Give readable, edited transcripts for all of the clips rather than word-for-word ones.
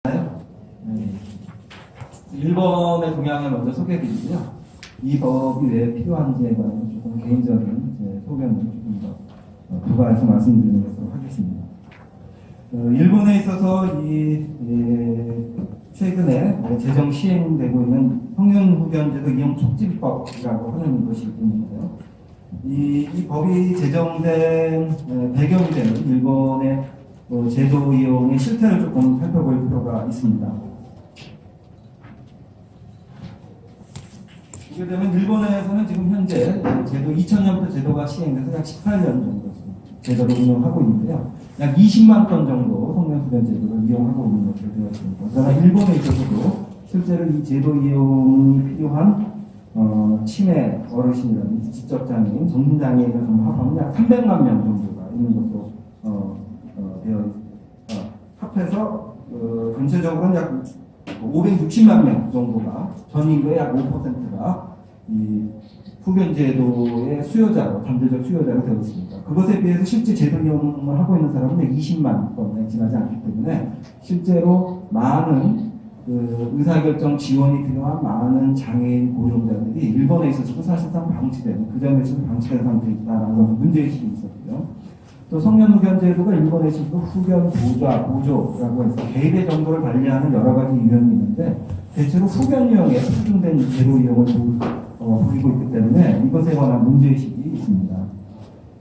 네. 1번의 동향을 먼저 소개해드리고요. 이 법이 왜 필요한지에 관해서 조금 개인적인 제 소견을 조금 더 부과해서 말씀드리는 것으로 하겠습니다. 일본에 있어서 최근에 제정 시행되고 있는 성년후견제도 이용 촉진법이라고 하는 것이 있는데요. 이 법이 제정된 배경이 되는 일본의 제도 이용의 실태를 조금 살펴볼 필요가 있습니다. 보게 되면 일본에서는 지금 현재 제도 2000년부터 제도가 시행돼서 약 18년 정도 제도를 운영하고 있는데요. 약 20만 건 정도 성년후견 제도를 이용하고 있는 것으로 되어 있습니다. 그러나 일본에 있어서도 실제로 이 제도 이용이 필요한 치매 어르신이라든지 지적장애인, 정신장애인을 합하면 약 300만 명 정도가 있는 것으로 합해서 전체적으로는 약 560만 명 정도가 전 인구의 약 5%가 이 후견제도의 수요자로 잠재적 수요자가 되어 있습니다. 그것에 비해서 실제 제도 이용을 하고 있는 사람은 20만 건에 지나지 않기 때문에 실제로 많은 의사결정 지원이 필요한 많은 장애인 고령자들이 일본에 있어서도 사실상 방치되는 그 점에서 방치된 상태에 있다는 문제의식이 있었고요. 또 성년후견제도가 일본에 있어서도 후견 보조라고 해서 개인의 정보를 관리하는 여러 가지 유형이 있는데 대체로 후견 유형에 집중된 제도 이용을 보이고 있기 때문에 이것에 관한 문제의식이 있습니다.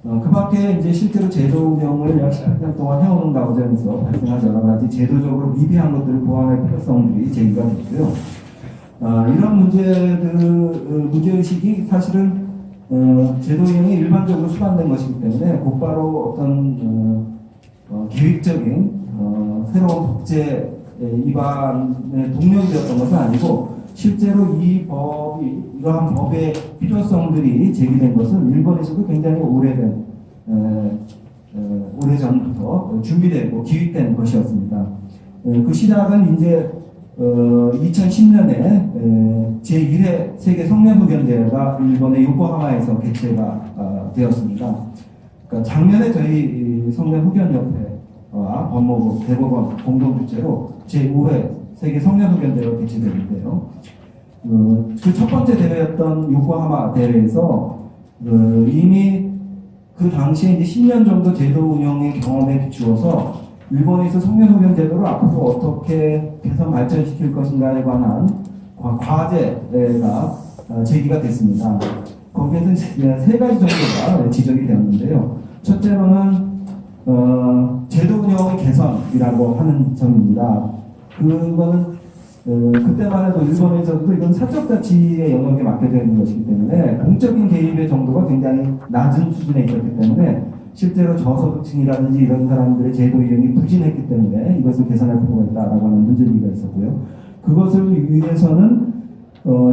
그 밖에 이제 실제로 제도 이용을 약 18년 동안 해오는 과정에서 발생한 여러 가지 제도적으로 미비한 것들을 보완할 필요성들이 제기가 됐고요. 이런 문제의식이 사실은 제도 이용이 일반적으로 수반된 것이기 때문에 곧바로 어떤 계획적인 새로운 법제 입안에 동력이 되었던 것은 아니고 실제로 이 법이 이러한 법의 필요성들이 제기된 것은 일본에서도 굉장히 오래전부터 준비되고 기획된 것이었습니다. 그 시작은 이제 2010년에 제1회 세계 성년후견대회가 일본의 요코하마에서 개최가 되었습니다. 그러니까 작년에 저희 성년후견협회와 법무부, 대법원 공동 주최로 제5회 세계 성년후견대회가 개최되는데요. 그 첫 번째 대회였던 요코하마 대회에서 이미 그 당시에 이제 10년 정도 제도 운영의 경험에 비추어서 일본에서 성년후견 제도를 앞으로 어떻게 개선 발전시킬 것인가에 관한 과제가 제기가 됐습니다. 거기에서 세 가지 정도가 지적이 되었는데요. 첫째로는 제도 운영의 개선이라고 하는 점입니다. 그거는 그때만 해도 일본에서도 이건 사적 자치의 영역에 맡겨져 있는 것이기 때문에 공적인 개입의 정도가 굉장히 낮은 수준에 있었기 때문에 실제로 저소득층이라든지 이런 사람들의 제도 이용이 부진했기 때문에 이것을 개선할 필요가 있다라고 하는 문제가 있었고요. 그것을 위해서는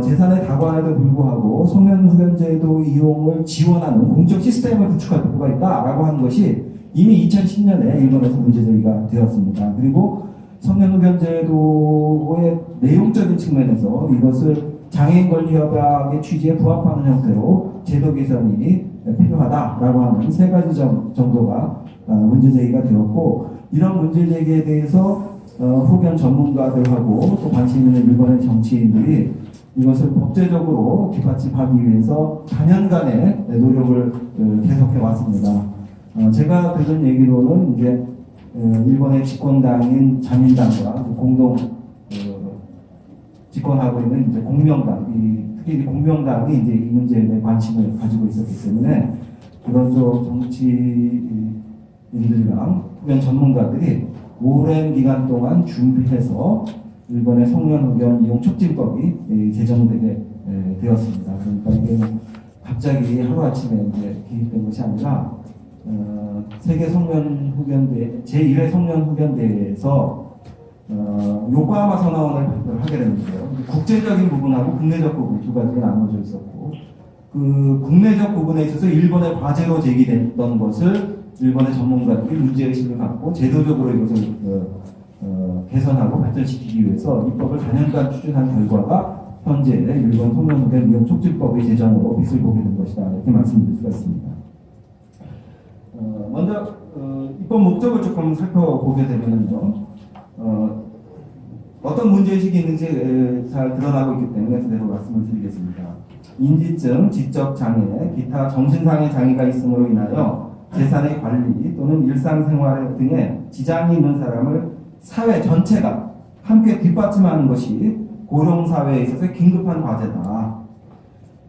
재산의 다관에도 불구하고 성년후견제도 이용을 지원하는 공적 시스템을 구축할 필요가 있다라고 하는 것이 이미 2010년에 일본에서 문제제기가 되었습니다. 그리고 성년후견제도의 내용적인 측면에서 이것을 장애인 권리협약의 취지에 부합하는 형태로 제도 개선이 필요하다라고 하는 세 가지 정도가 문제제기가 되었고, 이런 문제제기에 대해서 후견 전문가들하고 또 관심 있는 일본의 정치인들이 이것을 법제적으로 뒷받침하기 위해서 4년간의 노력을 계속해 왔습니다. 제가 들은 얘기로는 이제 일본의 집권당인 자민당과 공동 집권하고 있는 이제 공명당, 특히 공명당이 이제 이 문제에 대해 관심을 가지고 있었기 때문에 그런 쪽 정치인들이랑 후견 전문가들이 오랜 기간 동안 준비해서 일본의 성년후견 이용 촉진법이 제정되게 되었습니다. 그러니까 이게 갑자기 하루아침에 이제 기획된 것이 아니라 세계 성년후견대 제1회 성년후견대회에서 요코하마 선언을 발표를 하게 되는데요. 국제적인 부분하고 국내적 부분 두 가지가 나눠져 있었고, 그 국내적 부분에 있어서 일본의 과제로 제기됐던 것을 일본의 전문가들이 문제의식을 갖고 제도적으로 이것을 개선하고 발전시키기 위해서 이 법을 4년간 추진한 결과가 현재 일본 성년후견 이용 촉진법의 제정으로 빛을 보게 된 것이다, 이렇게 말씀드릴 수가 있습니다. 먼저 입법 목적을 조금 살펴보게 되면요, 어떤 문제의식이 있는지 잘 드러나고 있기 때문에 그대로 말씀을 드리겠습니다. 인지증, 지적장애, 기타 정신상의 장애가 있음으로 인하여 재산의 관리 또는 일상생활 등에 지장이 있는 사람을 사회 전체가 함께 뒷받침하는 것이 고령사회에 있어서 긴급한 과제다.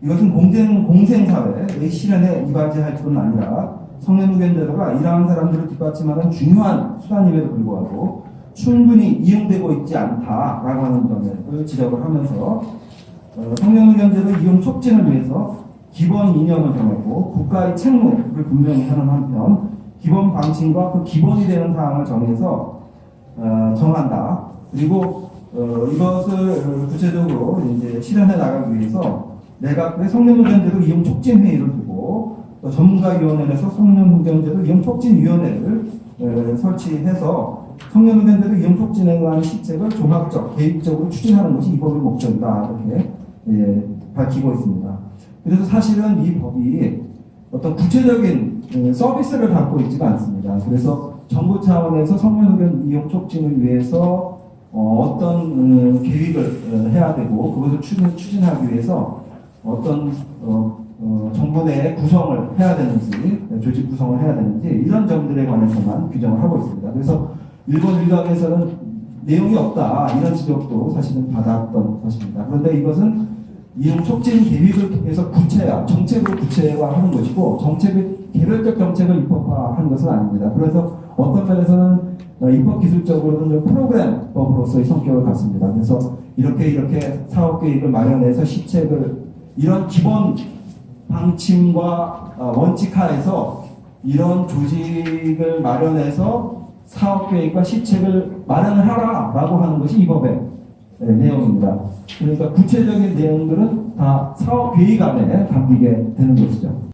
이것은 공생사회의 실현에 이바지할 뿐 아니라 성년후견제도가 이러한 사람들을 뒷받침하는 중요한 수단임에도 불구하고 충분히 이용되고 있지 않다라고 하는 점을 지적을 하면서 성년후견제도 이용 촉진을 위해서 기본 이념을 정하고 국가의 책무를 분명히 하는 한편 기본 방침과 그 기본이 되는 사항을 정해서 정한다. 그리고 이것을 구체적으로 이제 실현해 나가기 위해서 내각의 성년후견제도 이용 촉진 회의를 두고 전문가위원회에서 성년후견제도 이용 촉진위원회를 설치해서 성년후견제도 이용 촉진에 관한 시책을 종합적, 개입적으로 추진하는 것이 이 법의 목적이다. 이렇게 밝히고 있습니다. 그래서 사실은 이 법이 어떤 구체적인 서비스를 갖고 있지가 않습니다. 그래서 정부 차원에서 성년후견 이용 촉진을 위해서 어떤 계획을 해야 되고 그것을 추진하기 위해서 어떤 정부 내 구성을 해야 되는지 조직 구성을 해야 되는지 이런 점들에 관해서만 규정을 하고 있습니다. 그래서 일본 일각에서는 내용이 없다 이런 지적도 사실은 받았던 것입니다. 그런데 이것은 이용 촉진 계획을 통해서 정책으로 구체화하는 것이고 개별적 정책을 입법화하는 것은 아닙니다. 그래서 어떤 면에서는 입법 기술적으로는 프로그램법으로서의 성격을 갖습니다. 그래서 이렇게 사업 계획을 마련해서 시책을 이런 기본 방침과 원칙 하에서 이런 조직을 마련해서 사업 계획과 시책을 마련을 하라라고 하는 것이 이 법의 내용입니다. 그러니까 구체적인 내용들은 다 사업 계획 안에 담기게 되는 것이죠.